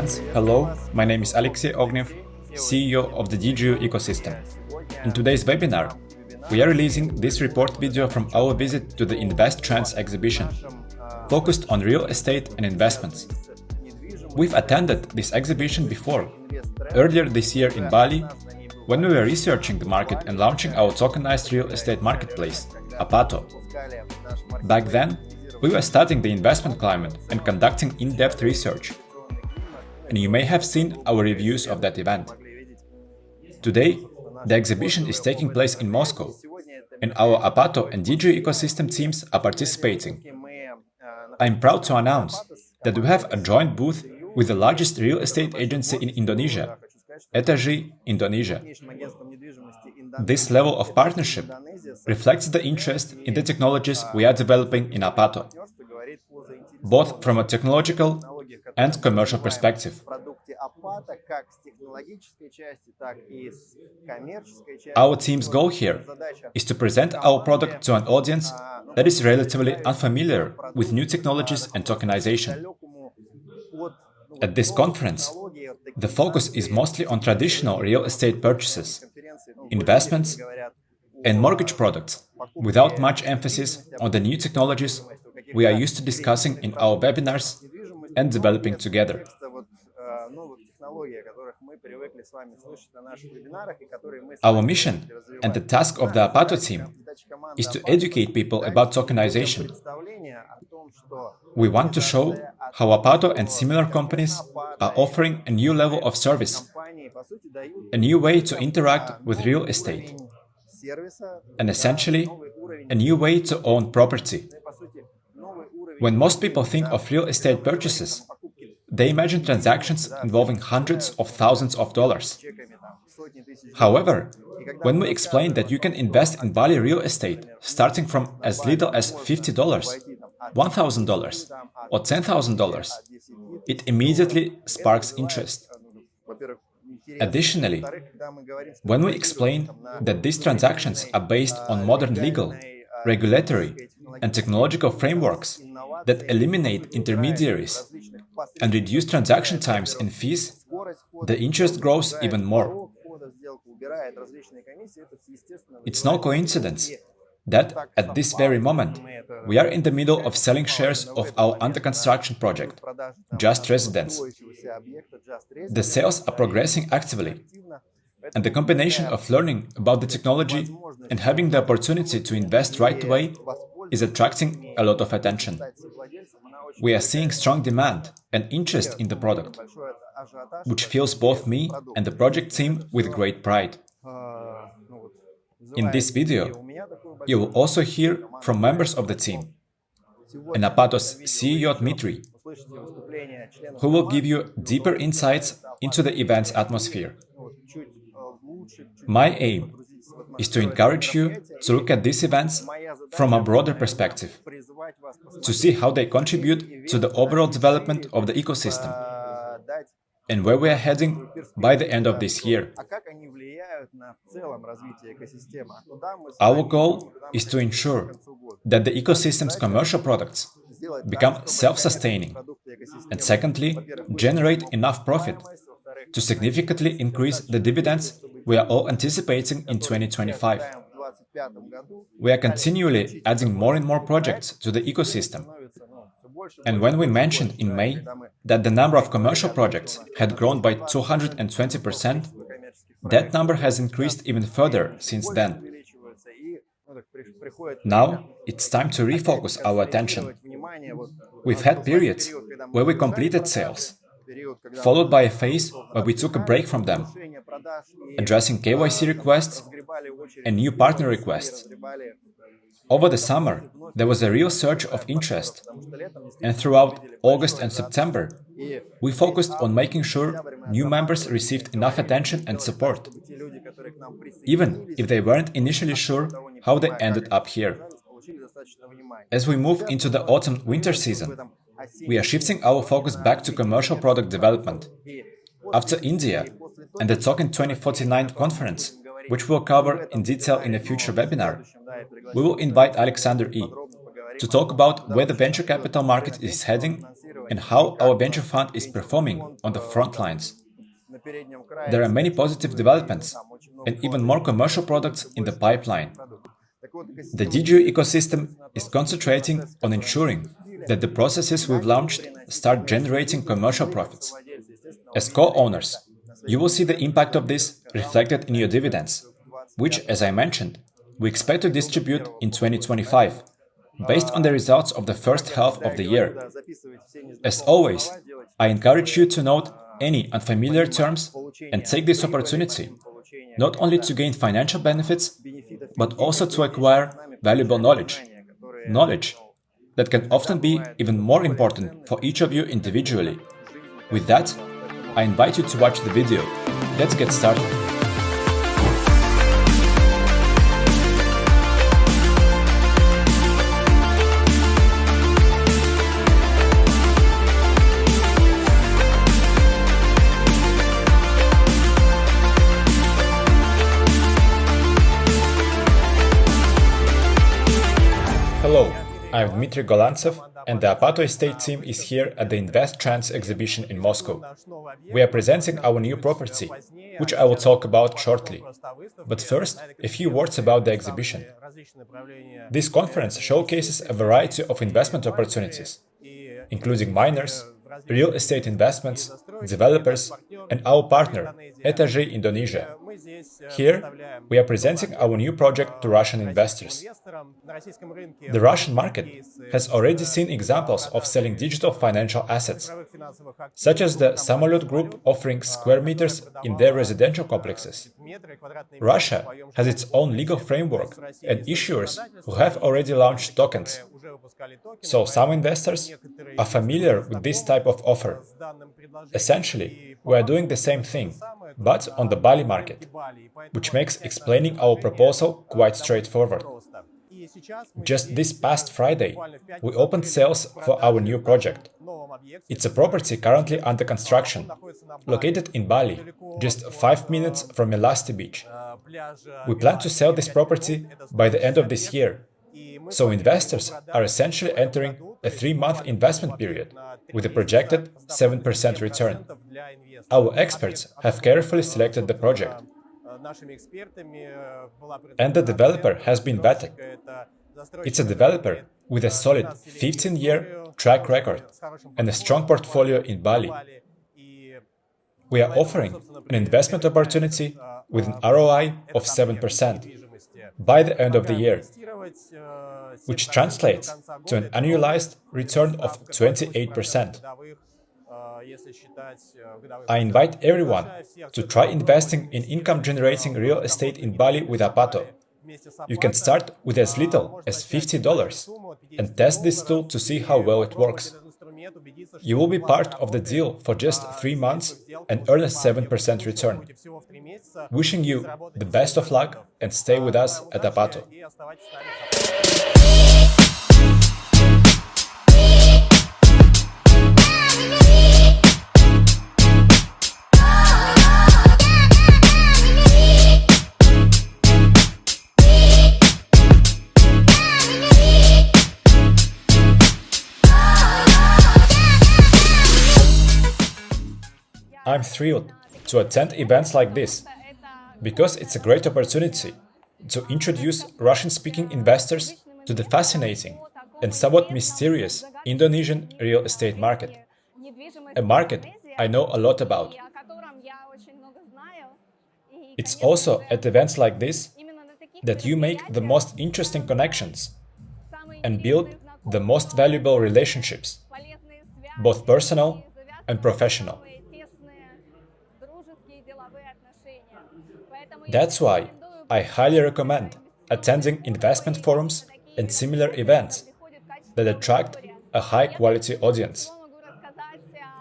friends, hello, my name is Alexey Ognev, CEO of the DigiU ecosystem. In today's webinar, we are releasing this report video from our visit to the Invest Trends exhibition, focused on real estate and investments. We've attended this exhibition before, earlier this year in Bali, when we were researching the market and launching our tokenized real estate marketplace, Apato. Back then, we were studying the investment climate and conducting in-depth research. And you may have seen our reviews of that event. Today, the exhibition is taking place in Moscow, and our Apato and DigiU ecosystem teams are participating. I'm proud to announce that we have a joint booth with the largest real estate agency in Indonesia, DigiU, Indonesia. This level of partnership reflects the interest in the technologies we are developing in Apato, both from a technological and commercial perspective. Our team's goal here is to present our product to an audience that is relatively unfamiliar with new technologies and tokenization. At this conference, the focus is mostly on traditional real estate purchases, investments, and mortgage products, without much emphasis on the new technologies we are used to discussing in our webinars and developing together. Our mission and the task of the Apato team is to educate people about tokenization. We want to show how Apato and similar companies are offering a new level of service, a new way to interact with real estate, and essentially, a new way to own property. When most people think of real estate purchases, they imagine transactions involving hundreds of thousands of dollars. However, when we explain that you can invest in Bali real estate starting from as little as $50, $1,000, or $10,000, it immediately sparks interest. Additionally, when we explain that these transactions are based on modern legal, regulatory, and technological frameworks that eliminate intermediaries and reduce transaction times and fees, the interest grows even more. It's no coincidence that, at this very moment, we are in the middle of selling shares of our under-construction project, Just Residence. The sales are progressing actively, and the combination of learning about the technology and having the opportunity to invest right away is attracting a lot of attention. We are seeing strong demand and interest in the product, which fills both me and the project team with great pride. In this video, you will also hear from members of the team, and Apato's CEO Dmitry, who will give you deeper insights into the event's atmosphere. My aim is to encourage you to look at these events from a broader perspective, to see how they contribute to the overall development of the ecosystem and where we are heading by the end of this year. Our goal is to ensure that the ecosystem's commercial products become self-sustaining and, secondly, generate enough profit to significantly increase the dividends we are all anticipating in 2025. We are continually adding more and more projects to the ecosystem. And when we mentioned in May that the number of commercial projects had grown by 220%, that number has increased even further since then. Now, it's time to refocus our attention. We've had periods where we completed sales, followed by a phase where we took a break from them, addressing KYC requests and new partner requests. Over the summer, there was a real surge of interest, and throughout August and September, we focused on making sure new members received enough attention and support, even if they weren't initially sure how they ended up here. As we move into the autumn-winter season, we are shifting our focus back to commercial product development. After India and the Token 2049 conference, which we'll cover in detail in a future webinar, we will invite Alexander E. to talk about where the venture capital market is heading and how our venture fund is performing on the front lines. There are many positive developments and even more commercial products in the pipeline. The DigiU ecosystem is concentrating on ensuring that the processes we've launched start generating commercial profits. As co-owners, you will see the impact of this reflected in your dividends, which, as I mentioned, we expect to distribute in 2025, based on the results of the first half of the year. As always, I encourage you to note any unfamiliar terms and take this opportunity not only to gain financial benefits, but also to acquire valuable knowledge. Knowledge that can often be even more important for each of you individually. With that, I invite you to watch the video. Let's get started. Hello, I'm Dmitry Gollandtsev, and the Apato estate team is here at the Invest Trends exhibition in Moscow. We are presenting our new property, which I will talk about shortly. But first, a few words about the exhibition. This conference showcases a variety of investment opportunities, including miners, real estate investments, developers, and our partner, DigiU Indonesia. Here, we are presenting our new project to Russian investors. The Russian market has already seen examples of selling digital financial assets, such as the Samolyot Group offering square meters in their residential complexes. Russia has its own legal framework and issuers who have already launched tokens. So some investors are familiar with this type of offer. Essentially, we are doing the same thing, but on the Bali market, which makes explaining our proposal quite straightforward. Just this past Friday, we opened sales for our new project. It's a property currently under construction, located in Bali, just 5 minutes from Melasti beach. We plan to sell this property by the end of this year. So investors are essentially entering a 3-month investment period with a projected 7% return. Our experts have carefully selected the project, and the developer has been vetted. It's a developer with a solid 15-year track record and a strong portfolio in Bali. We are offering an investment opportunity with an ROI of 7% by the end of the year, which translates to an annualized return of 28%. I invite everyone to try investing in income-generating real estate in Bali with Apato. You can start with as little as $50 and test this tool to see how well it works. You will be part of the deal for just 3 months and earn a 7% return. Wishing you the best of luck and stay with us at Apato. I'm thrilled to attend events like this, because it's a great opportunity to introduce Russian-speaking investors to the fascinating and somewhat mysterious Indonesian real estate market, a market I know a lot about. It's also at events like this that you make the most interesting connections and build the most valuable relationships, both personal and professional. That's why I highly recommend attending investment forums and similar events that attract a high-quality audience.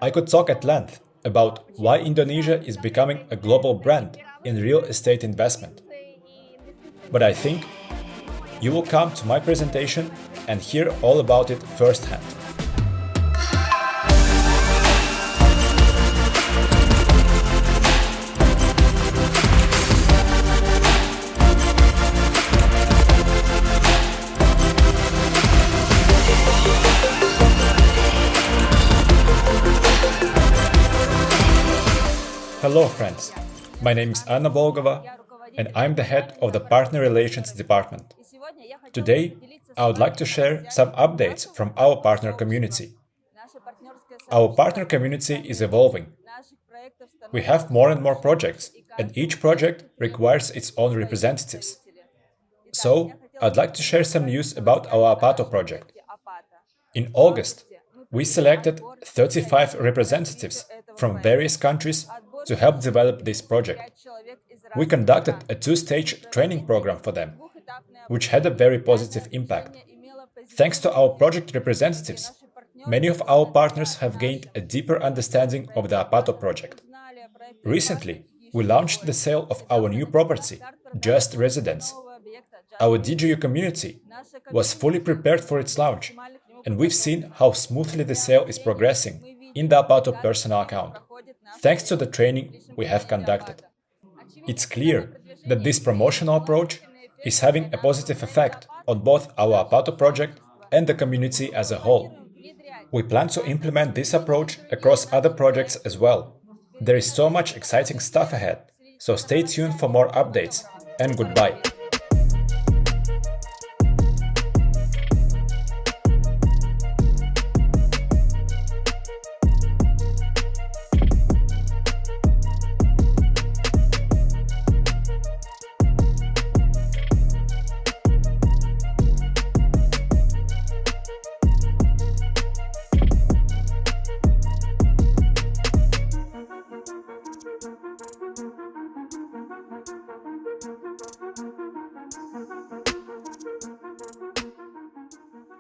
I could talk at length about why Indonesia is becoming a global brand in real estate investment. But I think you will come to my presentation and hear all about it firsthand. Hello friends, my name is Anna Volgova and I'm the head of the Partner Relations Department. Today, I would like to share some updates from our partner community. Our partner community is evolving. We have more and more projects, and each project requires its own representatives. So, I'd like to share some news about our Apato project. In August, we selected 35 representatives from various countries to help develop this project. We conducted a two-stage training program for them, which had a very positive impact. Thanks to our project representatives, many of our partners have gained a deeper understanding of the Apato project. Recently, we launched the sale of our new property, Just Residence. Our DigiU community was fully prepared for its launch, and we've seen how smoothly the sale is progressing in the Apato personal account, thanks to the training we have conducted. It's clear that this promotional approach is having a positive effect on both our Apato project and the community as a whole. We plan to implement this approach across other projects as well. There is so much exciting stuff ahead, so stay tuned for more updates, and goodbye.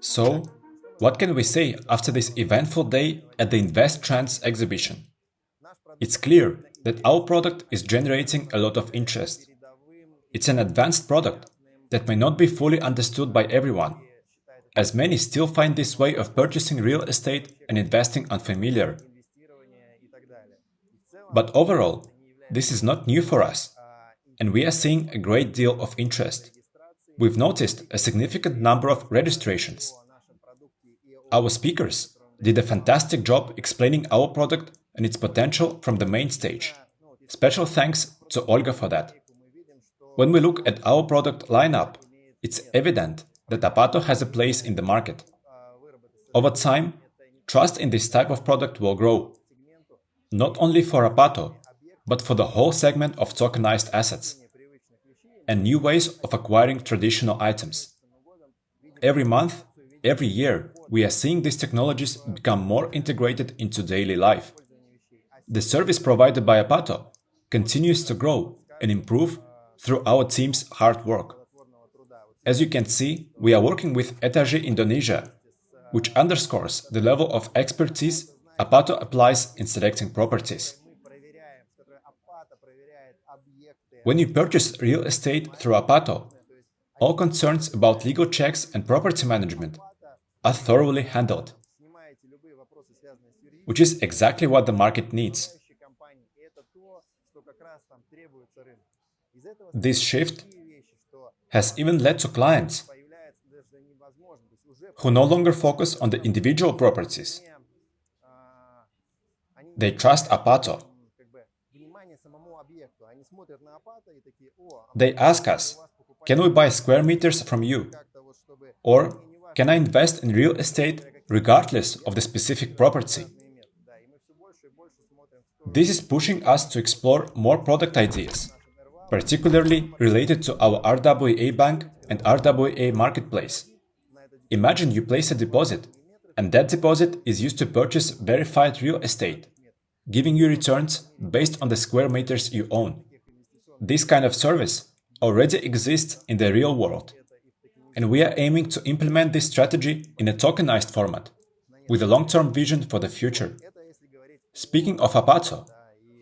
So, what can we say after this eventful day at the Invest Trends exhibition? It's clear that our product is generating a lot of interest. It's an advanced product that may not be fully understood by everyone, as many still find this way of purchasing real estate and investing unfamiliar. But overall, this is not new for us, and we are seeing a great deal of interest. We've noticed a significant number of registrations. Our speakers did a fantastic job explaining our product and its potential from the main stage. Special thanks to Olga for that. When we look at our product lineup, it's evident that Apato has a place in the market. Over time, trust in this type of product will grow, not only for Apato, but for the whole segment of tokenized assets and new ways of acquiring traditional items. Every month, every year, we are seeing these technologies become more integrated into daily life. The service provided by Apato continues to grow and improve through our team's hard work. As you can see, we are working with Etage Indonesia, which underscores the level of expertise Apato applies in selecting properties. When you purchase real estate through Apato, all concerns about legal checks and property management are thoroughly handled, which is exactly what the market needs. This shift has even led to clients who no longer focus on the individual properties. They trust Apato. They ask us, can we buy square meters from you? Or can I invest in real estate regardless of the specific property? This is pushing us to explore more product ideas, particularly related to our RWA bank and RWA-Marketplace. Imagine you place a deposit, and that deposit is used to purchase verified real estate, giving you returns based on the square meters you own. This kind of service already exists in the real world, and we are aiming to implement this strategy in a tokenized format, with a long-term vision for the future. Speaking of Apato,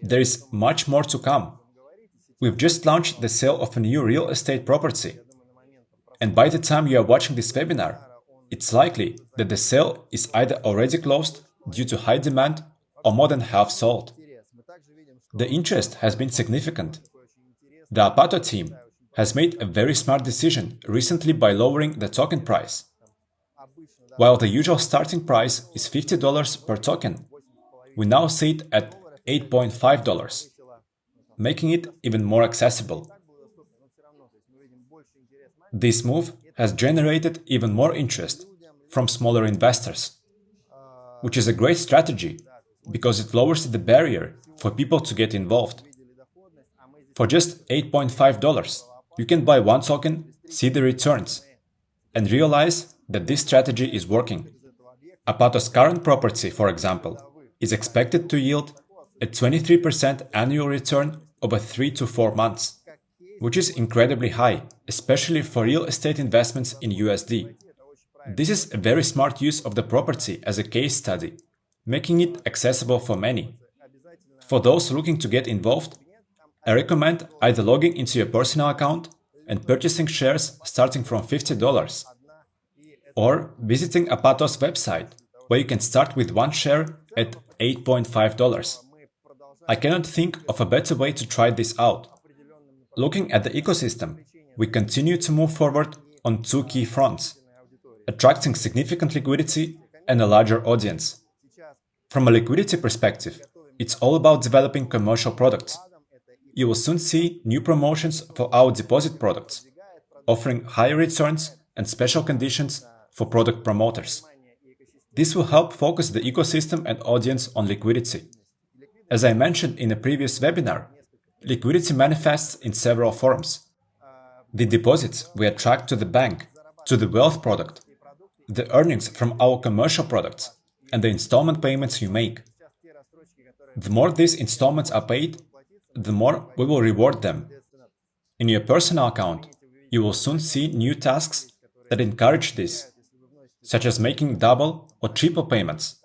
there is much more to come. We've just launched the sale of a new real estate property, and by the time you are watching this webinar, it's likely that the sale is either already closed due to high demand or more than half sold. The interest has been significant. The Apato team has made a very smart decision recently by lowering the token price. While the usual starting price is $50 per token, we now see it at $8.5. making it even more accessible. This move has generated even more interest from smaller investors, which is a great strategy because it lowers the barrier for people to get involved. For just $8.5, you can buy one token, see the returns, and realize that this strategy is working. Apato's current property, for example, is expected to yield a 23% annual return over 3 to 4 months, which is incredibly high, especially for real estate investments in USD. This is a very smart use of the property as a case study, making it accessible for many. For those looking to get involved, I recommend either logging into your personal account and purchasing shares starting from $50, or visiting Apato's website, where you can start with one share at $8.5. I cannot think of a better way to try this out. Looking at the ecosystem, we continue to move forward on two key fronts: attracting significant liquidity and a larger audience. From a liquidity perspective, it's all about developing commercial products. You will soon see new promotions for our deposit products, offering higher returns and special conditions for product promoters. This will help focus the ecosystem and audience on liquidity. As I mentioned in a previous webinar, liquidity manifests in several forms. The deposits we attract to the bank, to the wealth product, the earnings from our commercial products, and the installment payments you make. The more these installments are paid, the more we will reward them. In your personal account, you will soon see new tasks that encourage this, such as making double or triple payments,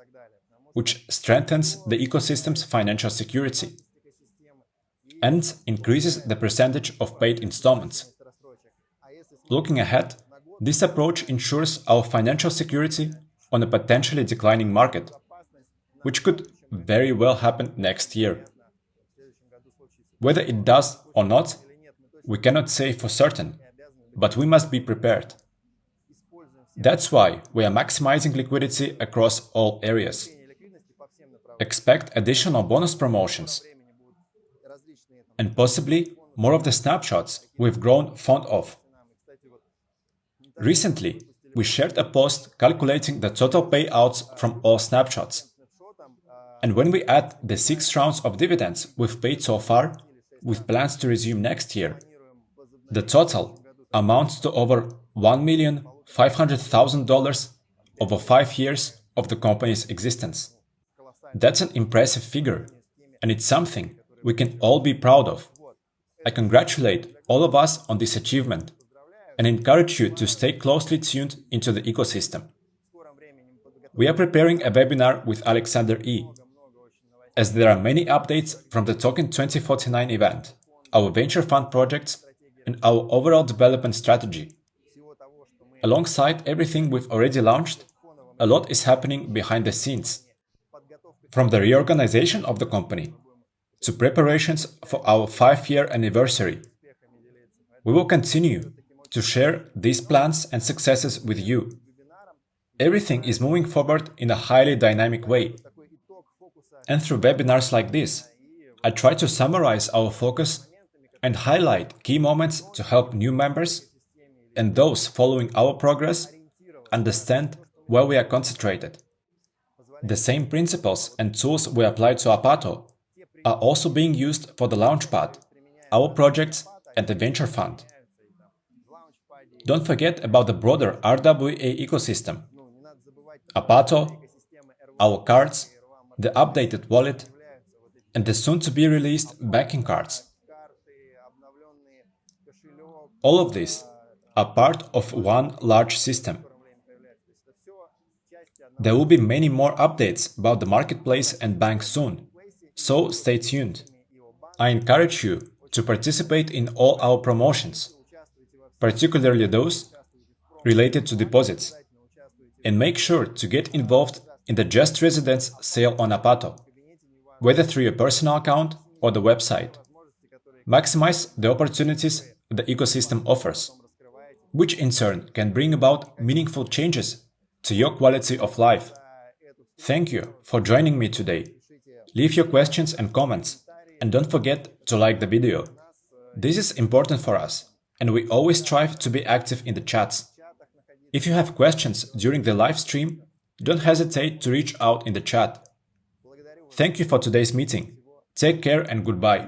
which strengthens the ecosystem's financial security and increases the percentage of paid installments. Looking ahead, this approach ensures our financial security on a potentially declining market, which could very well happen next year. Whether it does or not, we cannot say for certain, but we must be prepared. That's why we are maximizing liquidity across all areas. Expect additional bonus promotions and possibly more of the snapshots we've grown fond of. Recently, we shared a post calculating the total payouts from all snapshots. And when we add the 6 rounds of dividends we've paid so far, with plans to resume next year, the total amounts to over $1,500,000 over 5 years of the company's existence. That's an impressive figure, and it's something we can all be proud of. I congratulate all of us on this achievement and encourage you to stay closely tuned into the ecosystem. We are preparing a webinar with Alexander E., as there are many updates from the Token 2049 event, our venture fund projects, and our overall development strategy. Alongside everything we've already launched, a lot is happening behind the scenes. From the reorganization of the company to preparations for our 5-year anniversary. We will continue to share these plans and successes with you. Everything is moving forward in a highly dynamic way. And through webinars like this, I try to summarize our focus and highlight key moments to help new members and those following our progress understand where we are concentrated. The same principles and tools we apply to Apato are also being used for the Launchpad, our projects, and the venture fund. Don't forget about the broader RWA ecosystem. Apato, our cards, the updated wallet, and the soon-to-be-released banking cards. All of these are part of one large system. There will be many more updates about the marketplace and bank soon, so stay tuned. I encourage you to participate in all our promotions, particularly those related to deposits, and make sure to get involved in the Just Residence sale on Apato, whether through your personal account or the website. Maximize the opportunities the ecosystem offers, which in turn can bring about meaningful changes to your quality of life. Thank you for joining me today. Leave your questions and comments, And don't forget to like the video. This is important for us, and we always strive to be active in the chats. If you have questions during the live stream, don't hesitate to reach out in the chat. Thank you for today's meeting. Take care and goodbye.